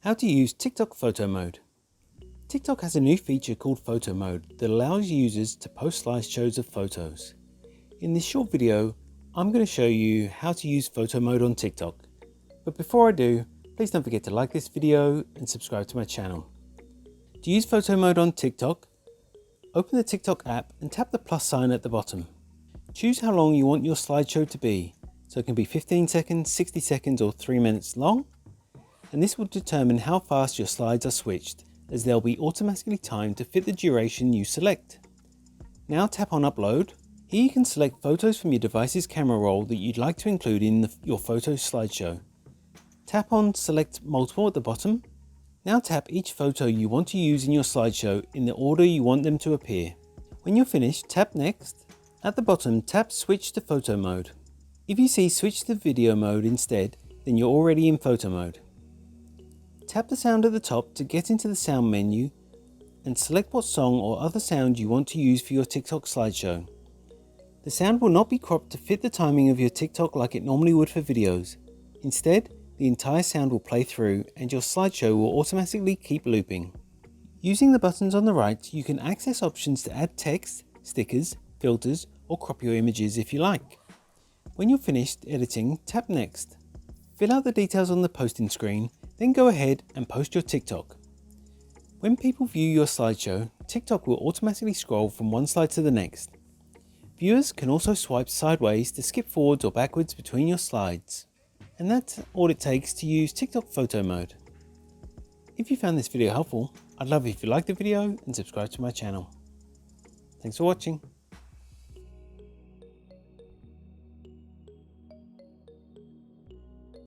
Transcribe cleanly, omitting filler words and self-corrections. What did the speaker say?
How to use TikTok photo mode. TikTok has a new feature called photo mode that allows users to post slideshows of photos. In this short video, I'm going to show you how to use photo mode on TikTok. But before I do, please don't forget to like this video and subscribe to my channel. To use photo mode on TikTok, open the TikTok app and tap the plus sign at the bottom. Choose how long you want your slideshow to be, so it can be 15 seconds, 60 seconds or 3 minutes long. And this will determine how fast your slides are switched, as they'll be automatically timed to fit the duration you select. Now tap on Upload. Here you can select photos from your device's camera roll that you'd like to include in your photo slideshow. Tap on Select Multiple at the bottom. Now tap each photo you want to use in your slideshow in the order you want them to appear. When you're finished, tap Next. At the bottom, tap Switch to photo mode. If you see Switch to video mode instead, then you're already in photo mode. Tap the sound at the top to get into the sound menu and select what song or other sound you want to use for your TikTok slideshow. The sound will not be cropped to fit the timing of your TikTok like it normally would for videos. Instead, the entire sound will play through and your slideshow will automatically keep looping. Using the buttons on the right, you can access options to add text, stickers, filters, or crop your images if you like. When you're finished editing, tap Next. Fill out the details on the posting screen, then go ahead and post your TikTok. When people view your slideshow, TikTok will automatically scroll from one slide to the next. Viewers can also swipe sideways to skip forwards or backwards between your slides. And that's all it takes to use TikTok photo mode. If you found this video helpful, I'd love it if you liked the video and subscribe to my channel. Thanks for watching.